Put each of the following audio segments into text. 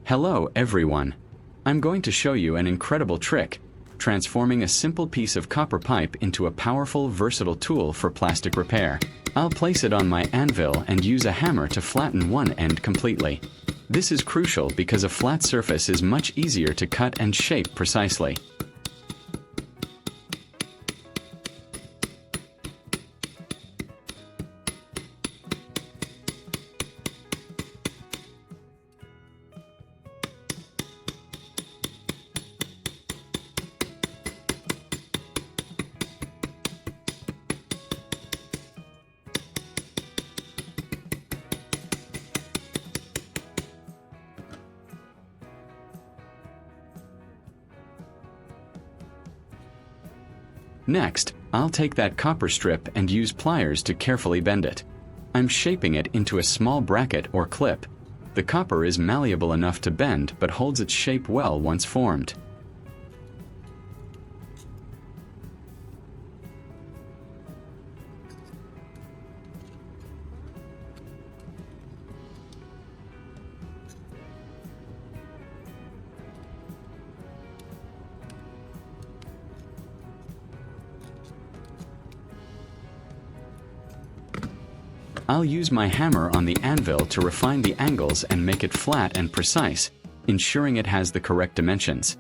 Hello everyone. I'm going to show you an incredible trick, transforming a simple piece of copper pipe into a powerful, versatile tool for plastic repair. I'll place it on my anvil and use a hammer to flatten one end completely. This is crucial because a flat surface is much easier to cut and shape precisely. Next, I'll take that copper strip and use pliers to carefully bend it. I'm shaping it into a small bracket or clip. The copper is malleable enough to bend but holds its shape well once formed. I'll use my hammer on the anvil to refine the angles and make it flat and precise, ensuring it has the correct dimensions.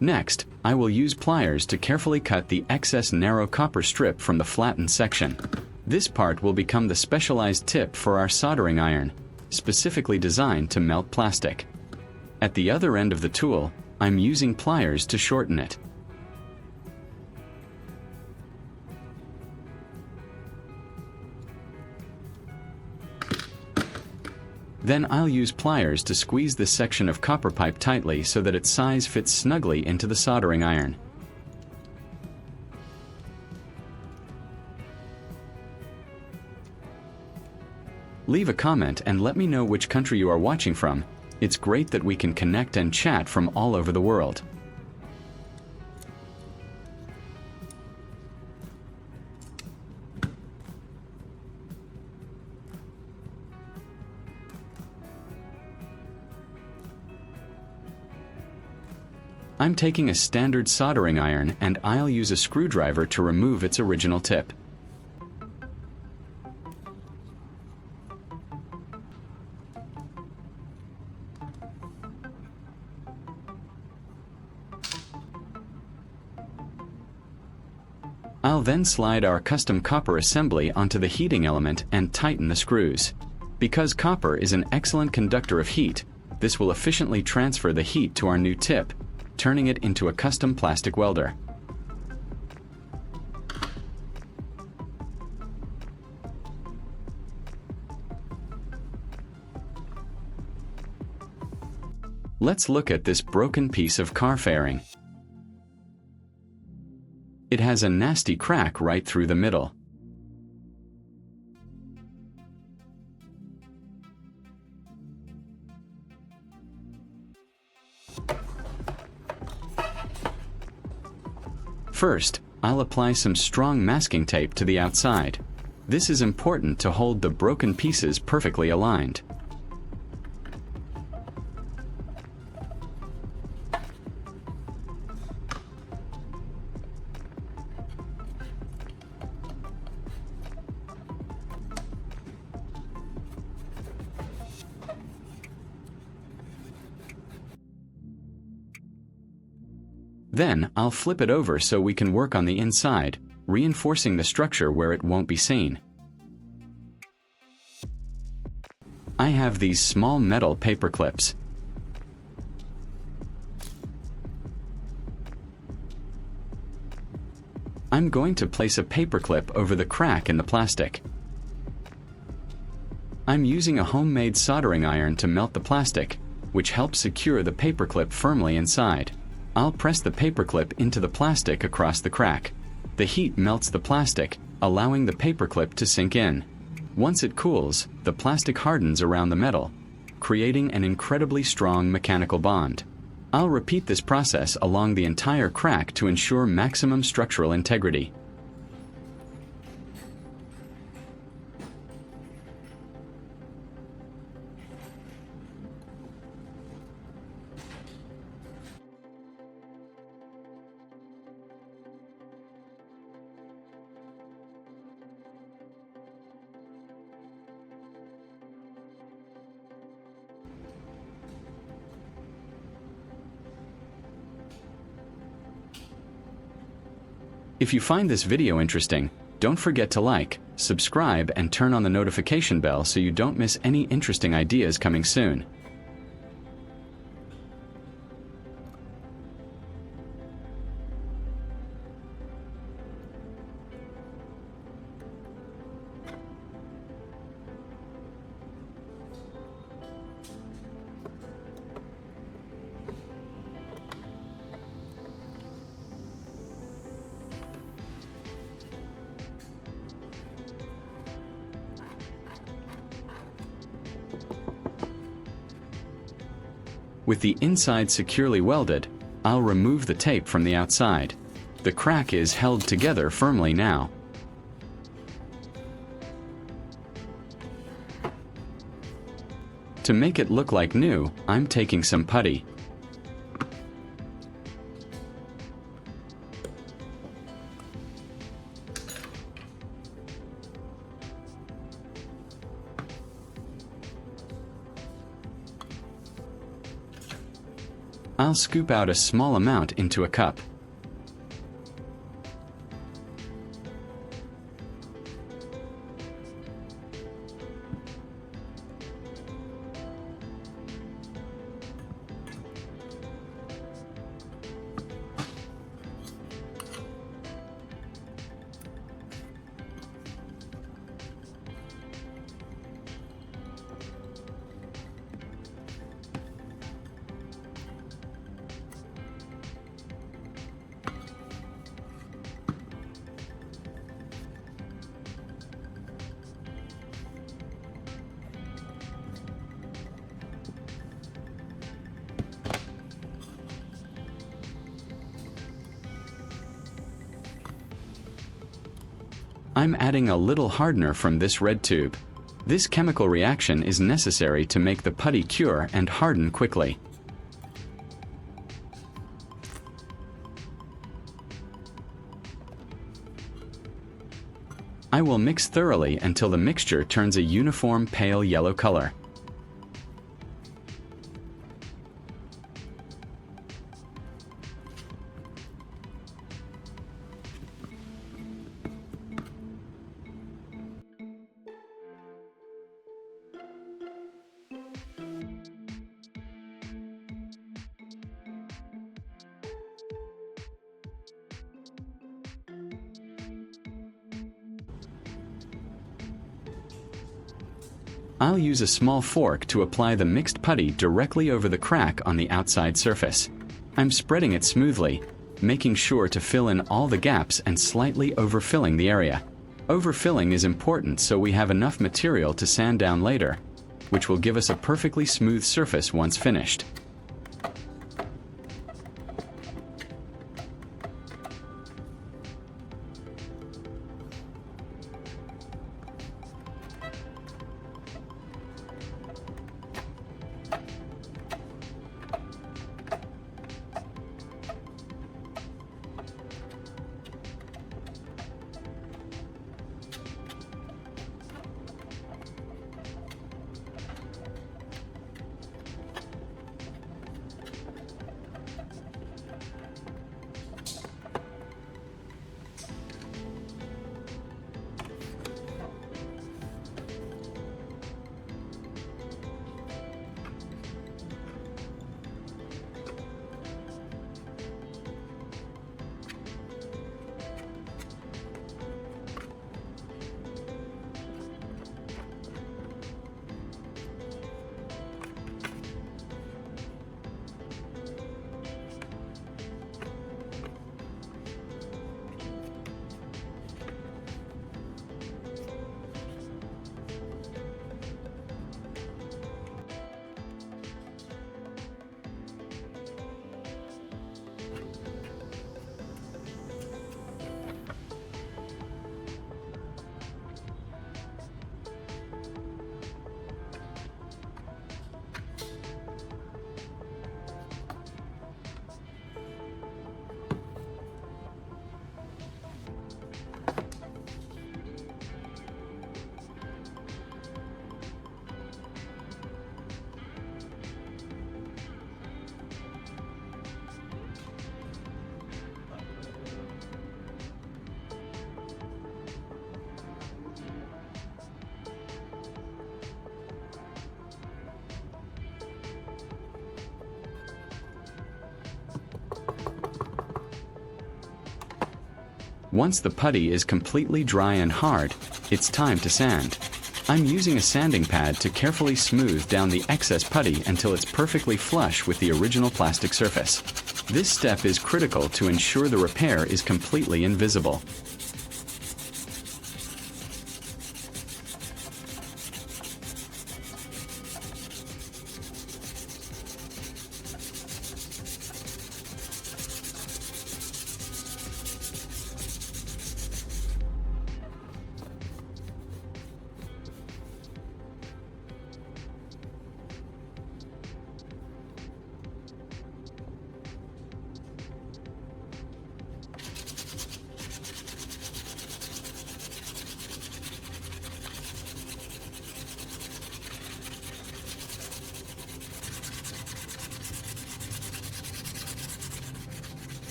Next, I will use pliers to carefully cut the excess narrow copper strip from the flattened section. This part will become the specialized tip for our soldering iron, specifically designed to melt plastic. At the other end of the tool, I'm using pliers to shorten it. Then I'll use pliers to squeeze this section of copper pipe tightly so that its size fits snugly into the soldering iron. Leave a comment and let me know which country you are watching from. It's great that we can connect and chat from all over the world. I'm taking a standard soldering iron and I'll use a screwdriver to remove its original tip. I'll then slide our custom copper assembly onto the heating element and tighten the screws. Because copper is an excellent conductor of heat, this will efficiently transfer the heat to our new tip, turning it into a custom plastic welder. Let's look at this broken piece of car fairing. It has a nasty crack right through the middle. First, I'll apply some strong masking tape to the outside. This is important to hold the broken pieces perfectly aligned. Then, I'll flip it over so we can work on the inside, reinforcing the structure where it won't be seen. I have these small metal paper clips. I'm going to place a paper clip over the crack in the plastic. I'm using a homemade soldering iron to melt the plastic, which helps secure the paper clip firmly inside. I'll press the paperclip into the plastic across the crack. The heat melts the plastic, allowing the paperclip to sink in. Once it cools, the plastic hardens around the metal, creating an incredibly strong mechanical bond. I'll repeat this process along the entire crack to ensure maximum structural integrity. If you find this video interesting, don't forget to like, subscribe, and turn on the notification bell so you don't miss any interesting ideas coming soon. With the inside securely welded, I'll remove the tape from the outside. The crack is held together firmly now. To make it look like new, I'm taking some putty. I'll scoop out a small amount into a cup. I'm adding a little hardener from this red tube. This chemical reaction is necessary to make the putty cure and harden quickly. I will mix thoroughly until the mixture turns a uniform pale yellow color. I'll use a small fork to apply the mixed putty directly over the crack on the outside surface. I'm spreading it smoothly, making sure to fill in all the gaps and slightly overfilling the area. Overfilling is important so we have enough material to sand down later, which will give us a perfectly smooth surface once finished. Once the putty is completely dry and hard, it's time to sand. I'm using a sanding pad to carefully smooth down the excess putty until it's perfectly flush with the original plastic surface. This step is critical to ensure the repair is completely invisible.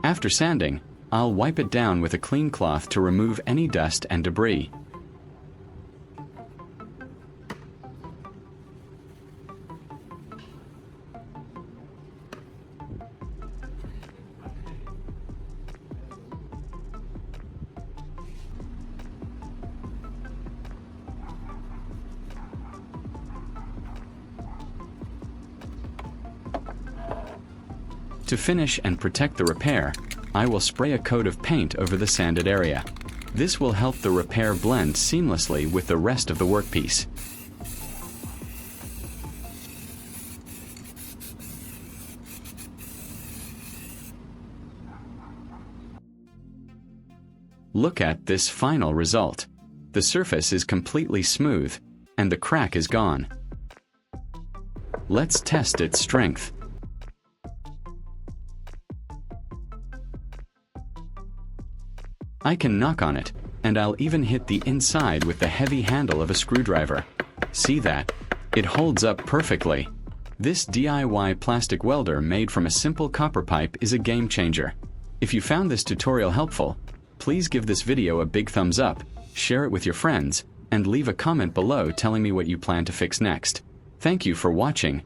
After sanding, I'll wipe it down with a clean cloth to remove any dust and debris. To finish and protect the repair, I will spray a coat of paint over the sanded area. This will help the repair blend seamlessly with the rest of the workpiece. Look at this final result. The surface is completely smooth, and the crack is gone. Let's test its strength. I can knock on it, and I'll even hit the inside with the heavy handle of a screwdriver. See that? It holds up perfectly. This DIY plastic welder made from a simple copper pipe is a game changer. If you found this tutorial helpful, please give this video a big thumbs up, share it with your friends, and leave a comment below telling me what you plan to fix next. Thank you for watching,